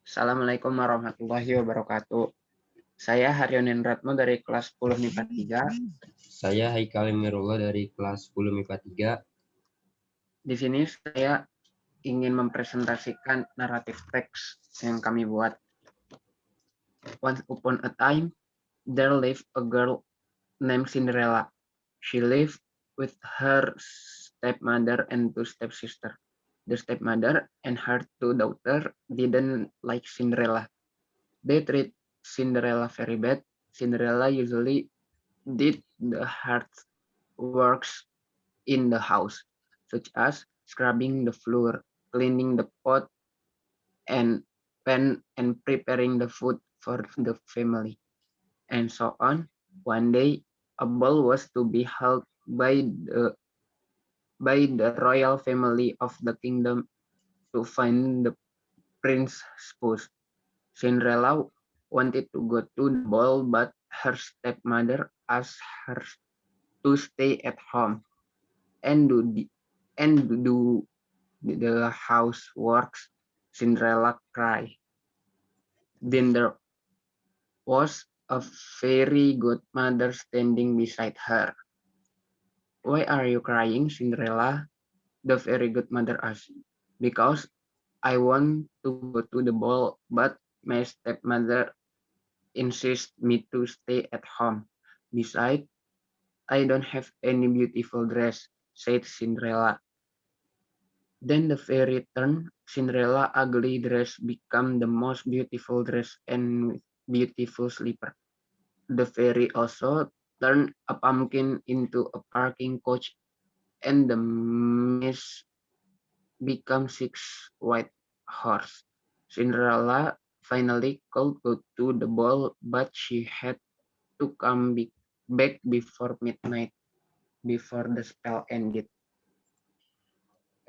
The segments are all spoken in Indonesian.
Assalamualaikum warahmatullahi wabarakatuh. Saya Haryonen Ratmo dari kelas 10 MIPA 3. Saya Haikal Emirullah dari kelas 10 MIPA 3. Di sini saya ingin mempresentasikan naratif teks yang kami buat. Once upon a time, there lived a girl named Cinderella. She lived with her stepmother and two stepsisters. The stepmother and her two daughters didn't like Cinderella. They treat Cinderella very bad. Cinderella usually did the hard works in the house, such as scrubbing the floor, cleaning the pot and pan, and preparing the food for the family, and so on. One day, a ball was to be held by the royal family of the kingdom to find the prince's spouse. Cinderella wanted to go to the ball, but her stepmother asked her to stay at home and do the houseworks. Cinderella cried. Then there was a fairy godmother standing beside her. "Why are you crying, Cinderella?" the fairy godmother asked. "Because I want to go to the ball, but my stepmother insists me to stay at home. Besides, I don't have any beautiful dress," said Cinderella. Then the fairy turned Cinderella's ugly dress became the most beautiful dress and beautiful slipper. The fairy also turned a pumpkin into a parking coach, and the maze became six white horses. Cinderella finally could go to the ball, but she had to come back before midnight, before the spell ended.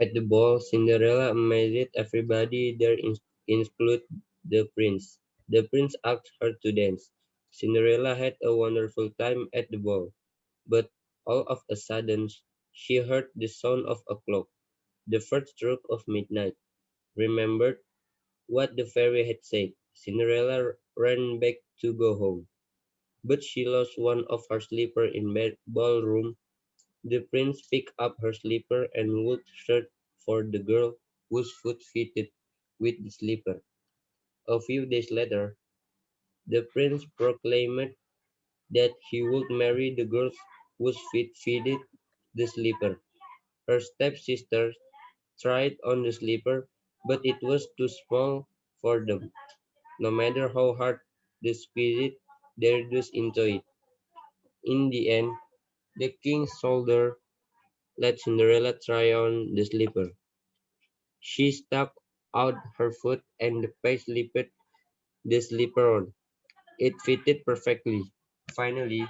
At the ball, Cinderella amazed everybody there, including the prince. The prince asked her to dance. Cinderella had a wonderful time at the ball, but all of a sudden she heard the sound of a clock, the first stroke of midnight. Remembered what the fairy had said. Cinderella ran back to go home, but she lost one of her slippers in ballroom. The prince picked up her slipper and would search for the girl whose foot fitted with the slipper. A few days later, the prince proclaimed that he would marry the girl whose feet fitted the slipper. Her stepsisters tried on the slipper, but it was too small for them. No matter how hard they squeezed it, they reduced into it. In the end, the king's soldier let Cinderella try on the slipper. She stuck out her foot and the page slipped the slipper on. It fitted perfectly. Finally,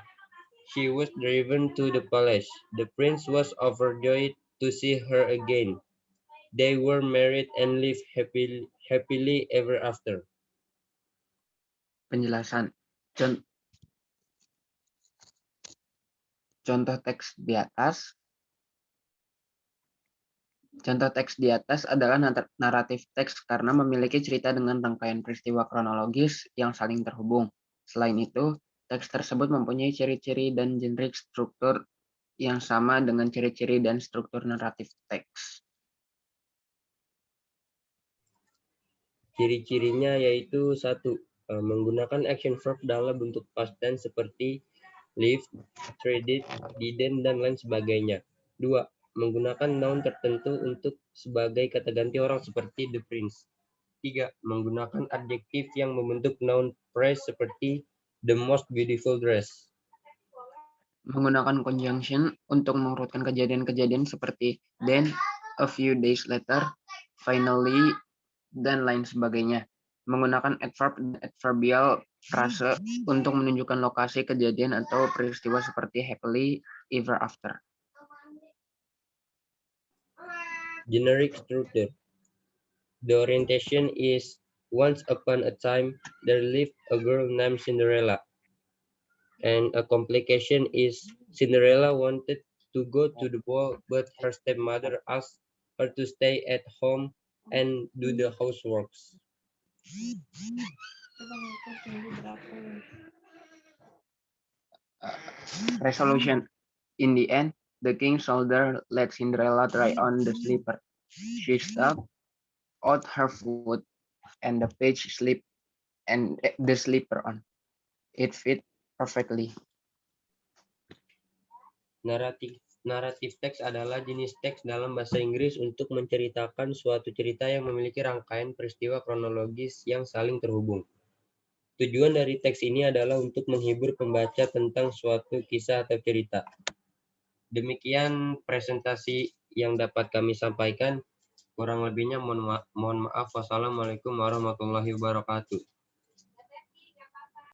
she was driven to the palace. The prince was overjoyed to see her again. They were married and lived happily ever after. Penjelasan. Contoh teks di atas. Contoh teks di atas adalah naratif teks karena memiliki cerita dengan rangkaian peristiwa kronologis yang saling terhubung. Selain itu, teks tersebut mempunyai ciri-ciri dan generik struktur yang sama dengan ciri-ciri dan struktur naratif teks. Ciri-cirinya yaitu satu, menggunakan action verb dalam bentuk past tense seperti live, traded, didn't, dan lain sebagainya. 2. Menggunakan noun tertentu untuk sebagai kata ganti orang seperti the prince. 3. Menggunakan adjektif yang membentuk noun phrase seperti the most beautiful dress. Menggunakan conjunction untuk mengurutkan kejadian-kejadian seperti then, a few days later, finally, dan lain sebagainya. Menggunakan adverb dan adverbial frase untuk menunjukkan lokasi kejadian atau peristiwa seperti happily ever after. Generic structure. The orientation is once upon a time there lived a girl named Cinderella. And a complication is Cinderella wanted to go to the ball, but her stepmother asked her to stay at home and do the houseworks. Resolution. In the end, the king's soldier let Cinderella try on the slipper. She stuck out her foot, and the page slipped and the slipper on. It fit perfectly. Naratif teks adalah jenis teks dalam bahasa Inggris untuk menceritakan suatu cerita yang memiliki rangkaian peristiwa kronologis yang saling terhubung. Tujuan dari teks ini adalah untuk menghibur pembaca tentang suatu kisah atau cerita. Demikian presentasi yang dapat kami sampaikan. Kurang lebihnya mohon maaf. Wassalamualaikum warahmatullahi wabarakatuh.